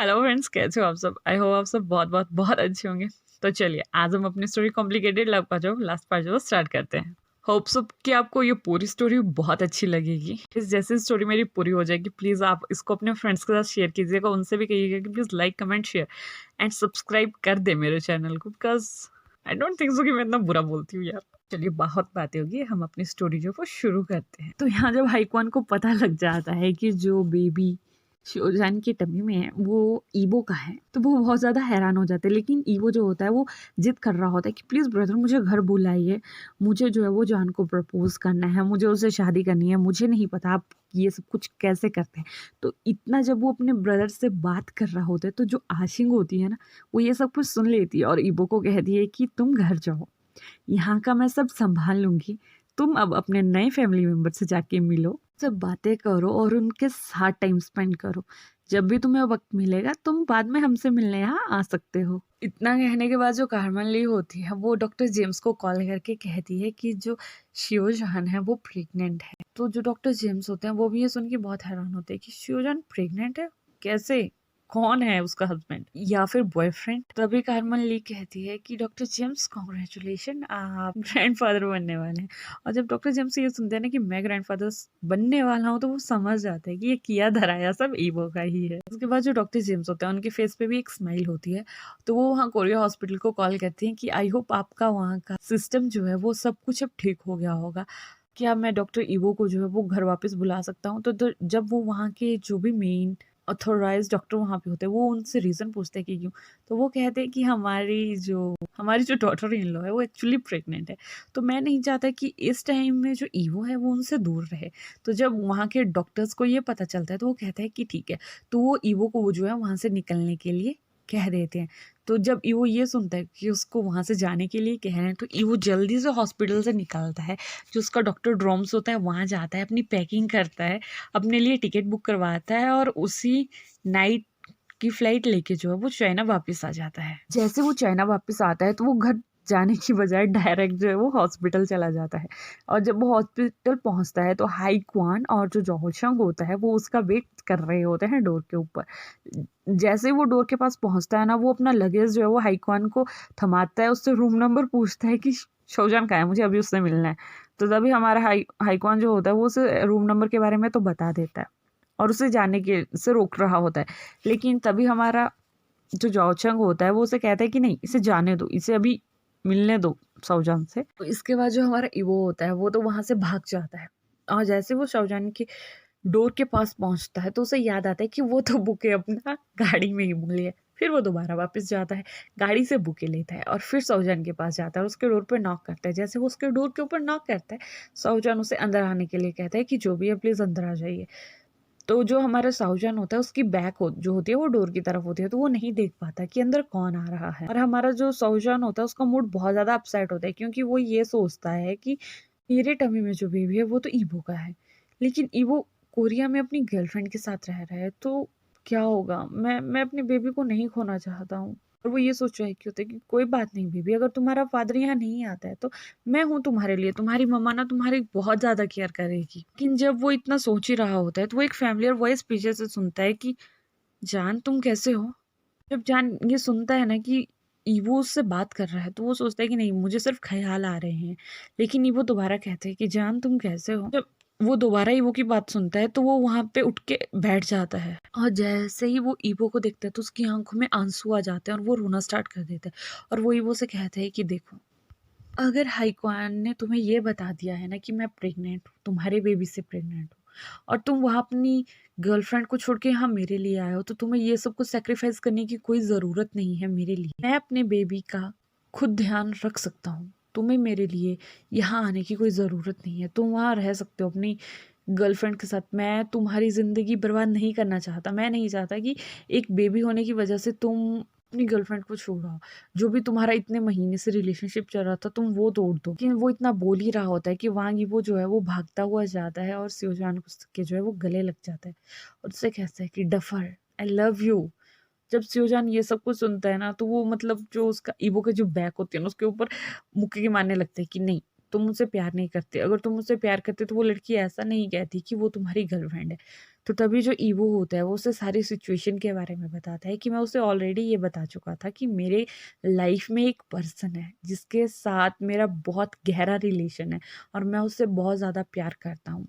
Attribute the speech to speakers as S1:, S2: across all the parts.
S1: Hello friends, कैसे हो आप सब? आई होप आप सब बहुत बहुत बहुत अच्छे होंगे। तो चलिए, आज हम अपनी स्टोरी कॉम्प्लिकेटेड लव का जो लास्ट पार्ट जो स्टार्ट करते हैं। होप सो कि आपको ये पूरी स्टोरी बहुत अच्छी लगेगी। इस जैसे स्टोरी मेरी पूरी हो जाएगी, प्लीज़ आप इसको अपने फ्रेंड्स के साथ शेयर कीजिएगा, उनसे भी कहिएगा कि please like comment share and subscribe कर दे मेरे चैनल को, because I don't think so कि मैं इतना बुरा बोलती हूँ यार। चलिए, बहुत बातें होगी, हम अपनी स्टोरी जो वो शुरू करते हैं। तो यहाँ जब हाईक्वान को पता लग जाता है कि जो बेबी शिओजान की टमी में है वो ईबो का है, तो वो बहुत ज़्यादा हैरान हो जाते हैं। लेकिन ईबो जो होता है वो जिद कर रहा होता है कि प्लीज़ ब्रदर मुझे घर बुलाइए, मुझे जो है वो जान को प्रपोज करना है, मुझे उससे शादी करनी है, मुझे नहीं पता आप ये सब कुछ कैसे करते हैं। तो इतना जब वो अपने ब्रदर से बात कर रहा होता है तो जो आशिंग होती है ना, वो ये सब कुछ सुन लेती है और ईबो को कहती है कि तुम घर जाओ, यहाँ का मैं सब संभाल लूंगी, तुम अब अपने नए फैमिली मेंबर से जाके मिलो, सब बातें करो और उनके साथ टाइम स्पेंड करो। जब भी तुम्हें वक्त मिलेगा तुम बाद में हमसे मिलने यहाँ आ सकते हो। इतना कहने के बाद जो कार्मेन ली होती है वो डॉक्टर जेम्स को कॉल करके कहती है कि जो शियोजान है वो प्रेग्नेंट है। तो जो डॉक्टर जेम्स होते हैं वो भी ये सुन के बहुत हैरान होते हैं कि शियोजान प्रेग्नेंट है, कैसे, कौन है उसका हस्बैंड या फिर बॉयफ्रेंड। तभी कार्मेन ली कहती है कि डॉक्टर जेम्स कॉन्ग्रेचुलेशन, आप ग्रैंडफादर बनने वाले हैं। और जब डॉक्टर जेम्स ये सुनते हैं ना कि मैं ग्रैंडफादर बनने वाला हूँ, तो वो समझ जाते हैं कि ये किया धराया सब ईवो का ही है। उसके बाद जो डॉक्टर जेम्स होते हैं उनके फेस पे भी एक स्माइल होती है, तो वो वहाँ कोरिया हॉस्पिटल को कॉल करती हैं कि आई होप आपका वहाँ का सिस्टम जो है वो सब कुछ अब ठीक हो गया होगा, क्या मैं डॉक्टर ईवो को जो है वो घर वापस बुला सकता हूँ। तो जब वो वहाँ के जो भी मेन ऑथोराइज डॉक्टर वहाँ पे होते हैं वो उनसे रीज़न पूछते हैं कि क्यों, तो वो कहते हैं कि हमारी जो डॉटर इन लॉ है वो एक्चुअली प्रेग्नेंट है, तो मैं नहीं चाहता कि इस टाइम में जो ईवो है वो उनसे दूर रहे। तो जब वहाँ के डॉक्टर्स को ये पता चलता है तो वो कहता है कि ठीक है, तो वो ईवो को वो जो है वहाँ से निकलने के लिए कह देते हैं। तो जब ईवो ये सुनता है कि उसको वहाँ से जाने के लिए कह रहे हैं, तो ईवो जल्दी से हॉस्पिटल से निकलता है, जो उसका डॉक्टर ड्रॉम्स होता है वहाँ जाता है, अपनी पैकिंग करता है, अपने लिए टिकट बुक करवाता है और उसी नाइट की फ्लाइट लेके जो है वो चाइना वापस आ जाता है। जैसे वो चाइना वापस आता है तो वो घर जाने की बजाय डायरेक्ट जो है वो हॉस्पिटल चला जाता है। और जब वो हॉस्पिटल पहुंचता है तो हाई क्वान और जो जोहोशंग होता है वो उसका वेट कर रहे होते हैं डोर के ऊपर। जैसे ही वो डोर के पास पहुंचता है ना, वो अपना लगेज जो है वो हाई क्वान को थमाता है, उससे रूम नंबर पूछता है कि शौजान कहाँ है, मुझे अभी उससे मिलना है। तो तभी हमारा हाईक्वान जो होता है वो उसे रूम नंबर के बारे में तो बता देता है और उसे जाने के से रोक रहा होता है। लेकिन तभी हमारा जो जाओचंग होता है वो उसे कहता है कि नहीं, इसे जाने दो, इसे अभी मिलने दो शौजान से। तो इसके बाद जो हमारा इवो होता है वो तो वहां से भाग जाता है, और जैसे वो शौजान की डोर के पास पहुंचता है तो उसे याद आता है कि वो तो बुके अपना गाड़ी में ही भूल गया। फिर वो दोबारा वापस जाता है, गाड़ी से बुके लेता है और फिर सौजन के पास जाता है और उसके डोर पर नॉक करता है। जैसे वो उसके डोर के ऊपर नॉक करता है, सौजन उसे अंदर आने के लिए कहता है कि जो भी है प्लीज अंदर आ जाइए। तो जो हमारा साउजन होता है उसकी बैक जो होती है वो डोर की तरफ होती है, तो वो नहीं देख पाता कि अंदर कौन आ रहा है। और हमारा जो साउजन होता है उसका मूड बहुत ज्यादा अपसेट होता है, क्योंकि वो ये सोचता है कि मेरे टमी में जो बेबी है वो तो ईवो का है, लेकिन ईवो कोरिया में अपनी गर्लफ्रेंड के साथ रह रहा है, तो क्या होगा, मैं अपने बेबी को नहीं खोना चाहता हूँ। और वो ये सोच रहा है कि होता है कि कोई बात नहीं बेबी, अगर तुम्हारा फादर यहाँ नहीं आता है तो मैं हूँ तुम्हारे लिए, तुम्हारी मम्मा ना तुम्हारी बहुत ज्यादा केयर करेगी। लेकिन जब वो इतना सोच ही रहा होता है तो वो एक फैमिलियर वॉइस पीछे से सुनता है कि जान तुम कैसे हो। जब जान ये सुनता है ना कि ईवो उससे बात कर रहा है तो वो सोचता है कि नहीं, मुझे सिर्फ ख्याल आ रहे हैं। लेकिन ईवो दोबारा कहते हैं कि जान तुम कैसे हो। जब वो दोबारा ईवो की बात सुनता है तो वो वहां पे उठ के बैठ जाता है, और जैसे ही वो ईवो को देखता है तो उसकी आंखों में आंसू आ जाते हैं और वो रोना स्टार्ट कर देता है। और वो ईवो से कहता है कि देखो, अगर हाईक्वान ने तुम्हें ये बता दिया है ना कि मैं प्रेग्नेंट हूँ, तुम्हारे बेबी से प्रेग्नेंट हूँ, और तुम वहाँ अपनी गर्लफ्रेंड को छोड़ के यहाँ मेरे लिए आए हो, तो तुम्हें ये सब कुछ सेक्रीफाइस करने की कोई ज़रूरत नहीं है मेरे लिए। मैं अपने बेबी का खुद ध्यान रख सकता हूँ, तुम्हें मेरे लिए यहाँ आने की कोई ज़रूरत नहीं है। तुम वहाँ रह सकते हो अपनी गर्लफ्रेंड के साथ, मैं तुम्हारी ज़िंदगी बर्बाद नहीं करना चाहता। मैं नहीं चाहता कि एक बेबी होने की वजह से तुम अपनी गर्लफ्रेंड को छोड़ो, जो भी तुम्हारा इतने महीने से रिलेशनशिप चल रहा था तुम वो तोड़ दो। लेकिन वो इतना बोल ही रहा होता है कि वहाँ की वो जो है वो भागता हुआ जाता है और सियोजान के जो है वो गले लग जाता है और उससे कहता है कि डफर, आई लव यू। जब सियोजान ये सब कुछ सुनता है ना तो वो मतलब जो उसका ईवो के जो बैक होती है ना उसके ऊपर मुक्के के मारने लगते हैं कि नहीं, तुम मुझसे प्यार नहीं करते, अगर तुम मुझसे प्यार करते तो वो लड़की ऐसा नहीं कहती कि वो तुम्हारी गर्लफ्रेंड है। तो तभी जो ईवो होता है वो उसे सारी सिचुएशन के बारे में बताता है कि मैं उसे ऑलरेडी ये बता चुका था कि मेरे लाइफ में एक पर्सन है जिसके साथ मेरा बहुत गहरा रिलेशन है और मैं उससे बहुत ज़्यादा प्यार करता हूँ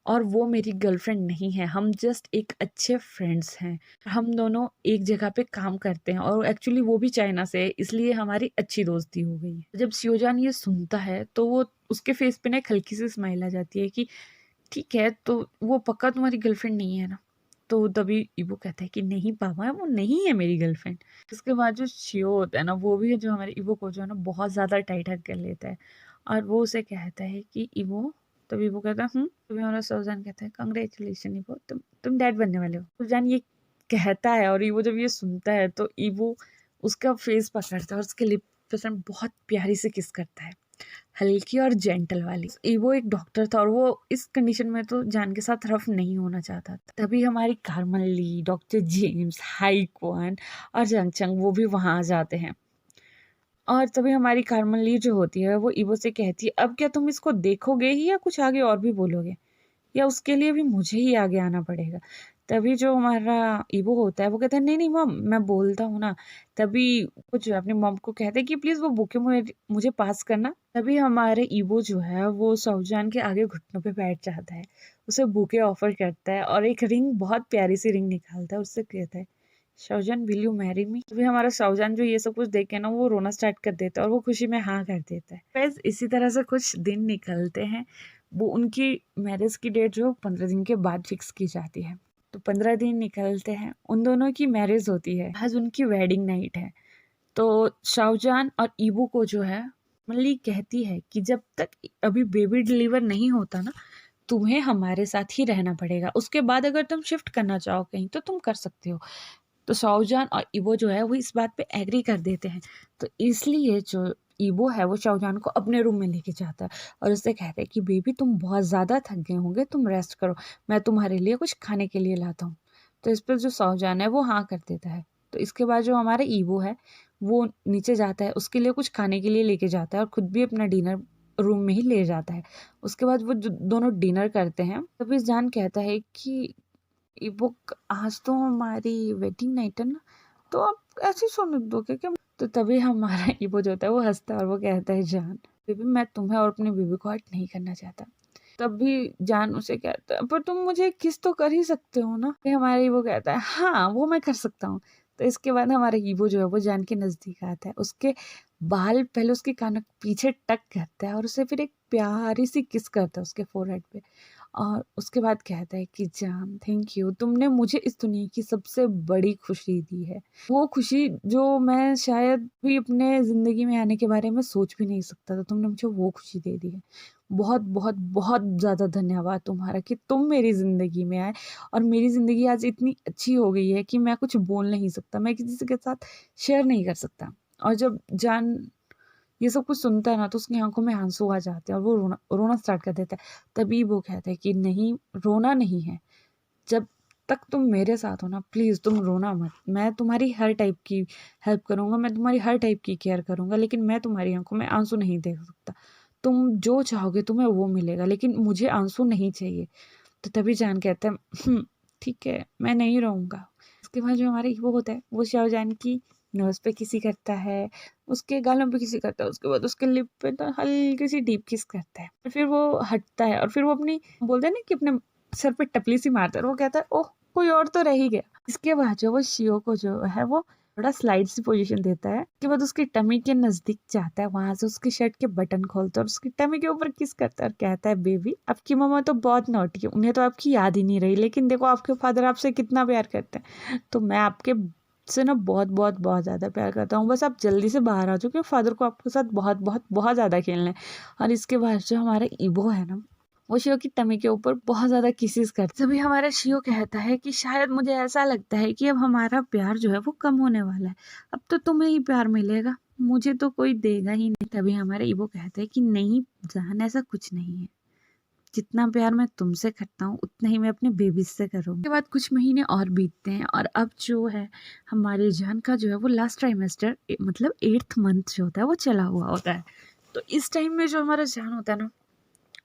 S1: और वो मेरी गर्लफ्रेंड नहीं है, हम जस्ट एक अच्छे फ्रेंड्स हैं। हम दोनों एक जगह पे काम करते हैं और एक्चुअली वो भी चाइना से है, इसलिए हमारी अच्छी दोस्ती हो गई है। जब शियोजान ये सुनता है तो वो उसके फेस पे ना एक हल्की सी स्माइल आ जाती है कि ठीक है, तो वो पक्का तुम्हारी गर्लफ्रेंड नहीं है ना? तो तभी इवो कहता है कि नहीं पापा, वो नहीं है मेरी गर्लफ्रेंड। उसके बाद जो शियो होता है ना, वो भी जो हमारे इवो को जो है ना बहुत ज़्यादा टाइट हग कर लेता है और वो उसे कहता है कि इवो, तभी वो कहता है तभी हमारा सोजान कहता है कांग्रेचुलेशन इवो, तुम डैड बनने वाले हो। सोजान ये कहता है और इवो जब ये सुनता है तो इवो उसका फेस पकड़ता है और उसके लिप पे से बहुत प्यारी से किस करता है, हल्की और जेंटल वाली। वो एक डॉक्टर था और वो इस कंडीशन में तो जान के साथ रफ नहीं होना चाहता था। तभी हमारी कार्मन ली, डॉक्टर जेम्स, हाई क्वान और जंग चंग वो भी वहां आ जाते हैं। और तभी हमारी कार्मन ली जो होती है वो इवो से कहती है अब क्या तुम इसको देखोगे ही या कुछ आगे और भी बोलोगे, या उसके लिए भी मुझे ही आगे आना पड़ेगा। तभी जो हमारा ईवो होता है वो कहता है नहीं नहीं मॉम, मैं बोलता हूँ ना। तभी कुछ अपनी मॉम को कहते हैं कि प्लीज वो बुके मुझे पास करना। तभी हमारे ईवो जो है वो सौजान के आगे घुटनों पे बैठ जाता है, उसे बुके ऑफर करता है और एक रिंग, बहुत प्यारी सी रिंग निकालता है, उससे कहता है Shah Jahan will you marry me. तभी हमारा शाहजहान जो ये सब कुछ देख के ना वो रोना स्टार्ट कर देता है और वो खुशी में हाँ कर देता है। बस इसी तरह से कुछ दिन निकलते हैं। वो उनकी मैरिज की डेट जो 15 दिन के बाद फिक्स की जाती है। तो 15 दिन निकलते हैं, उन दोनों की मैरिज होती है, आज उनकी वेडिंग नाइट है। तो शाहजहान और ईबू को जो है मल्ली कहती है कि जब तक अभी बेबी डिलीवर नहीं होता ना, तुम्हें हमारे साथ ही रहना पड़ेगा, उसके बाद अगर तुम शिफ्ट करना चाहो कहीं तो तुम कर सकते हो। तो शाहजहान और इबो जो है वो इस बात पे एग्री कर देते हैं। तो इसलिए जो इबो है वो शाहजहान को अपने रूम में लेके जाता है और उससे कहता है कि बेबी तुम बहुत ज़्यादा थक गए होंगे, तुम रेस्ट करो, मैं तुम्हारे लिए कुछ खाने के लिए लाता हूँ। तो इस पर जो शाहजहान है वो हाँ कर देता है। तो इसके बाद जो हमारे ईबो है वो नीचे जाता है, उसके लिए कुछ खाने के लिए लेके जाता है और खुद भी अपना डिनर रूम में ही ले जाता है। उसके बाद वो दोनों डिनर करते हैं। तभी जान कहता है कि ये बुक आज तो हमारी वेडिंग नाइट है ना, तो आप ऐसे ही सोने दोगे क्या? तो तभी हमारा ईबो जो होता है वो हंसता है और वो कहता है जान बेबी, मैं तुम्हें और अपने बेबी को हर्ट नहीं करना चाहता। तब भी जान उसे कहता है पर तुम मुझे किस तो कर ही सकते हो ना। फिर हमारा ईबो कहता है हाँ वो मैं कर सकता हूँ। तो इसके बाद हमारा ईबो जो है वो जान के नजदीक आता है, उसके बाल पहले उसके कानों के पीछे टक करता है और उसे फिर एक प्यारी सी किस करता है उसके फोरहेड पे। और उसके बाद कहता है कि जान थैंक यू, तुमने मुझे इस दुनिया की सबसे बड़ी खुशी दी है, वो खुशी जो मैं शायद भी अपने ज़िंदगी में आने के बारे में सोच भी नहीं सकता था, तुमने मुझे वो खुशी दे दी है। बहुत बहुत बहुत ज़्यादा धन्यवाद तुम्हारा कि तुम मेरी ज़िंदगी में आए और मेरी ज़िंदगी आज इतनी अच्छी हो गई है कि मैं कुछ बोल नहीं सकता, मैं किसी के साथ शेयर नहीं कर सकता। और जब जान ये सब कुछ सुनता है ना तो उसकी आंखों में आंसू आ जाते हैं और वो रोना रोना स्टार्ट कर देता है। तभी वो कहता है कि नहीं, रोना नहीं है, जब तक तुम मेरे साथ हो ना प्लीज़ तुम रोना मत, मैं तुम्हारी हर टाइप की हेल्प करूँगा, मैं तुम्हारी हर टाइप की केयर करूँगा, लेकिन मैं तुम्हारी आंखों में आंसू नहीं देख सकता। तुम जो चाहोगे तुम्हें वो मिलेगा, लेकिन मुझे आंसू नहीं चाहिए। तो तभी जान कहता है ठीक है मैं नहीं रहूँगा। उसके बाद जो हमारे वो होता है वो शाहजहान की नोज़ पे किसी करता है, उसके गालों पे किसी करता है, उसके बाद उसके लिप पे तो हल्की सी डीप किस करता है और फिर वो हटता है और फिर वो अपनी बोलते हैं ना कि अपने सर पे टपली सी मारता है और वो कहता है ओह कोई और तो रह ही गया। इसके बाद जो वो शियो को जो है वो थोड़ा स्लाइड सी पोजीशन देता है, उसके बाद उसकी टमी के नजदीक जाता है, वहां से उसकी शर्ट के बटन खोलता है और उसकी टमी के ऊपर किस करता है और कहता है बेबी आपकी मम्मा तो बहुत नॉटी है, उन्हें तो आपकी याद ही नहीं रही, लेकिन देखो आपके फादर आपसे कितना प्यार करते हैं, तो मैं आपके से ना बहुत बहुत बहुत ज़्यादा प्यार करता हूँ, बस आप जल्दी से बाहर आ जाओ क्योंकि फादर को आपके साथ बहुत बहुत बहुत ज़्यादा खेलना है। और इसके बाद जो हमारा ईबो है ना वो शियो की टमी के ऊपर बहुत ज़्यादा किसेस करता है। तभी हमारा शियो कहता है कि शायद मुझे ऐसा लगता है कि अब हमारा प्यार जो है वो कम होने वाला है, अब तो तुम्हें ही प्यार मिलेगा, मुझे तो कोई देगा ही नहीं। तभी हमारे ईबो कहते हैं कि नहीं जान, ऐसा कुछ नहीं है, जितना प्यार मैं तुमसे करता हूँ उतना ही मैं अपने बेबी से करूँगी। उसके बाद कुछ महीने और बीतते हैं और अब जो है हमारे जान का जो है वो लास्ट ट्राइमेस्टर मतलब 8th मंथ जो होता है वो चला हुआ होता है। तो इस टाइम में जो हमारा जान होता है ना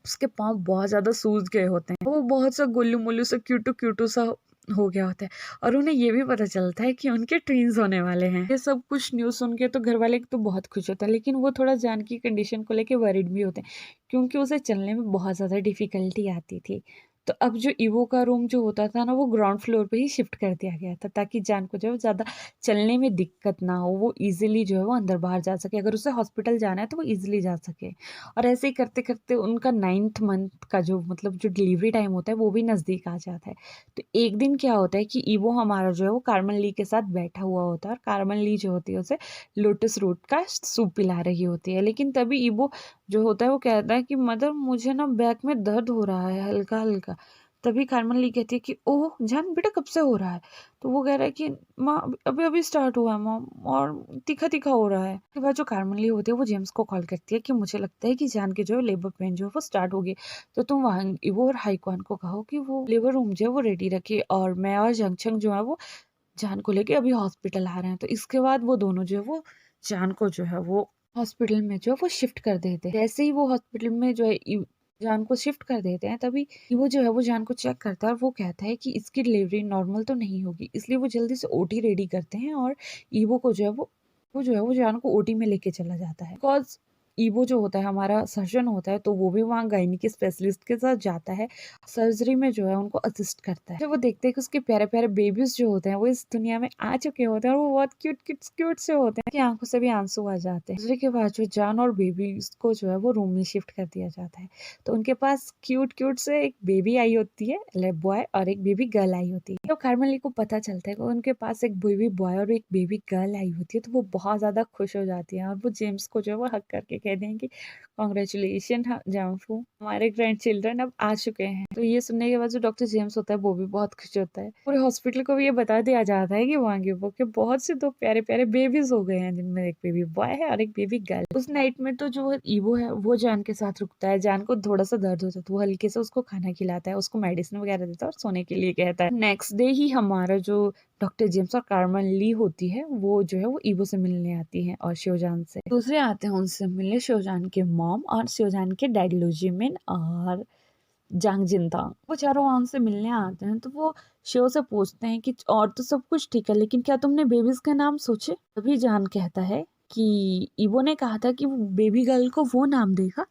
S1: उसके पाँव बहुत ज़्यादा सूज गए होते हैं, वो बहुत सा गोलू-मोलू सा क्यूटू-क्यूटू सा हो गया होता है और उन्हें ये भी पता चलता है कि उनके ट्विन्स होने वाले हैं। ये सब कुछ न्यूज़ सुन के तो घरवाले तो बहुत खुश होते हैं, लेकिन वो थोड़ा जान की कंडीशन को लेके वरीड भी होते हैं, क्योंकि उसे चलने में बहुत ज़्यादा डिफ़िकल्टी आती थी। तो अब जो ईवो का रूम जो होता था ना, वो ग्राउंड फ्लोर पे ही शिफ्ट कर दिया गया था, ताकि जान को जो है ज़्यादा चलने में दिक्कत ना हो, वो ईज़िली जो है वो अंदर-बाहर जा सके। अगर उसे हॉस्पिटल जाना है तो वो ईज़िली जा सके। और ऐसे ही करते-करते उनका 9th मंथ का जो मतलब जो डिलीवरी टाइम होता है, वो भी नज़दीक आ जाता है। तो एक दिन क्या होता है कि ईवो हमारा जो है वो कार्मेन ली के साथ बैठा हुआ होता है और कार्मेन ली जो होती है उसे लोटस रूट का सूप पिला रही होती है। लेकिन तभी ईवो जो होता है वो कहता है कि मदर मुझे ना बैक में दर्द हो रहा है हल्का-हल्का। तभी कार्मेन ली कहती है कि ओह! जान बेटा कब से हो रहा है? तो वो कह रहा है कि माँ अभी-अभी स्टार्ट हुआ है मॉम और तीखा-तीखा हो रहा है। उसके बाद जो कार्मेन ली होती है वो जेम्स को कॉल करती है कि मुझे लगता है कि जान के जो है लेबर पेन जो है वो स्टार्ट हो गई। तो तुम वहाँ ईवो और हाईक्वान को कहो कि वो लेबर रूम जो है वो रेडी रखे और मैं और जंगछंग जो है वो जान को लेके अभी हॉस्पिटल आ रहे हैं। तो इसके बाद वो दोनों जो है वो जान को जो है वो हॉस्पिटल में जो है वो शिफ्ट कर देते हैं। जैसे ही वो हॉस्पिटल में जो है जान को शिफ्ट कर देते हैं, तभी वो जो है वो जान को चेक करता है और वो कहता है कि इसकी डिलीवरी नॉर्मल तो नहीं होगी। इसलिए वो जल्दी से ओटी रेडी करते हैं और ईवो को जो है वो जो है वो जान को ओटी में लेके चला जाता है। बिकॉज़ ईवो जो होता है हमारा सर्जन होता है, तो वो भी वहाँ गायनी के स्पेशलिस्ट के साथ जाता है। सर्जरी में जो है उनको असिस्ट करता है। जब वो देखते हैं कि उसके प्यारे-प्यारे बेबीज़ जो होते हैं वो इस दुनिया में आ चुके होते हैं और वो बहुत क्यूट से होते हैं कि आँखों से भी आंसू आ जाते हैं। सर्जरी के बाद जो जान और बेबीज़ को जो है वो रूम में शिफ्ट कर दिया जाता है। तो उनके पास क्यूट से एक बेबी आई होती है, मतलब बॉय, और एक बेबी गर्ल आई होती है। तो कार्मेन ली को पता चलता है कि उनके पास एक बेबी बॉय और एक बेबी गर्ल आई होती है, तो वो बहुत ज़्यादा खुश हो जाती है और वो जेम्स को जो है वो हग करके कहते हैं कि कांग्रेचुलेशन जामफू, हमारे ग्रैंड चिल्ड्रन अब आ चुके हैं। तो ये सुनने के बाद जो डॉक्टर जेम्स होता है वो भी बहुत खुश होता है। पूरे हॉस्पिटल को भी ये बता दिया जाता है कि वांगीबो के बहुत से 2 प्यारे-प्यारे बेबीज़ हो गए हैं, जिनमें एक बेबी बॉय है और एक बेबी गर्ल। उस नाइट में तो जो ईवो है वो जान के साथ रुकता है। जान को थोड़ा-सा दर्द होता है तो वो हल्के से उसको खाना खिलाता है, उसको मेडिसिन वगैरह देता है और सोने के लिए कहता है। नेक्स्ट डे ही हमारा जो डॉक्टर जेम्स और कार्मेन ली होती है, वो जो है वो ईवो से मिलने आती हैं और शिवजान से। दूसरे आते हैं उनसे मिलने शिवजान के मॉम और शिवजान के डैडी लुजिमिन और जांग जिनतांग। वो चारों वहाँ उनसे मिलने आते हैं, तो वो शिव से पूछते हैं कि और तो सब कुछ ठीक है, लेकिन क्या तुमने बेबीज के नाम सोचे? तभी जान कहता है कि ईवो ने कहा था कि वो बेबी गर्ल को वो नाम देगा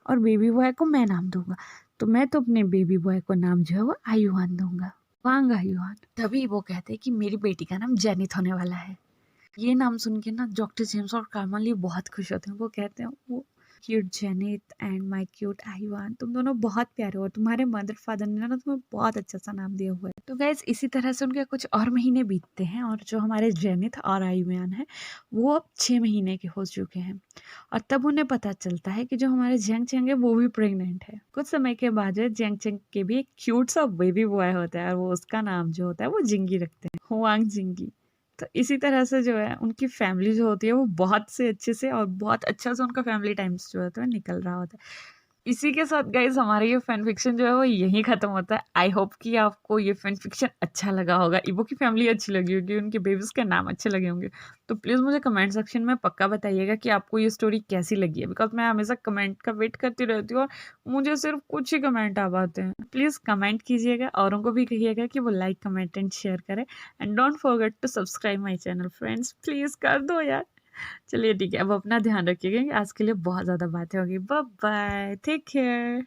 S1: और बेबी बॉय को मैं नाम दूंगा। तो मैं तो अपने बेबी बॉय को नाम जो है वो आयुआन दूंगा, वांग आयुआन। तभी वो कहते हैं कि मेरी बेटी का नाम जेनिथ होने वाला है। ये नाम सुन के ना डॉक्टर जेम्स और कार्मेन ली बहुत खुश होते हैं। वो कहते हैं वो cute Zenith and my cute Ivan, तुम दोनों बहुत प्यारे हो, तुम्हारे मदर फादर ने ना तुम्हें बहुत अच्छा सा नाम दिया हुआ है। तो गाइज इसी तरह से उनके कुछ और महीने बीतते हैं और जो हमारे जेनिथ और आईवान है वो अब 6 महीने के हो चुके हैं और तब उन्हें पता चलता है कि जो हमारे जेंग चेंग है वो भी प्रेग्नेंट है। कुछ समय के बाद जो जेंग चेंग के भी एक क्यूट सा बेबी बॉय होता है और वो उसका नाम जो होता है वो जिंगी रखते हैं, हुआंग जिंगी। तो इसी तरह से जो है उनकी फैमिली जो होती है वो बहुत से अच्छे से और बहुत अच्छा से उनका फैमिली टाइम्स जो होता है निकल रहा होता है। इसी के साथ गाइज हमारा ये फैन फिक्शन जो है वो यहीं खत्म होता है। आई होप कि आपको ये फैन फिक्शन अच्छा लगा होगा, इवो की फैमिली अच्छी लगी होगी, उनके बेबीज के नाम अच्छे लगे होंगे। तो प्लीज़ मुझे कमेंट सेक्शन में पक्का बताइएगा कि आपको ये स्टोरी कैसी लगी है, बिकॉज मैं हमेशा कमेंट का वेट करती रहती हूँ और मुझे सिर्फ कुछ ही कमेंट आ पाते हैं। प्लीज़ कमेंट कीजिएगा, औरों को भी कहिएगा कि वो लाइक कमेंट एंड शेयर करें and don't forget to subscribe my channel friends, please कर दो यार। चलिए ठीक है, अब अपना ध्यान रखिएगा, आज के लिए बहुत ज़्यादा बातें होगी। Bye bye, take care.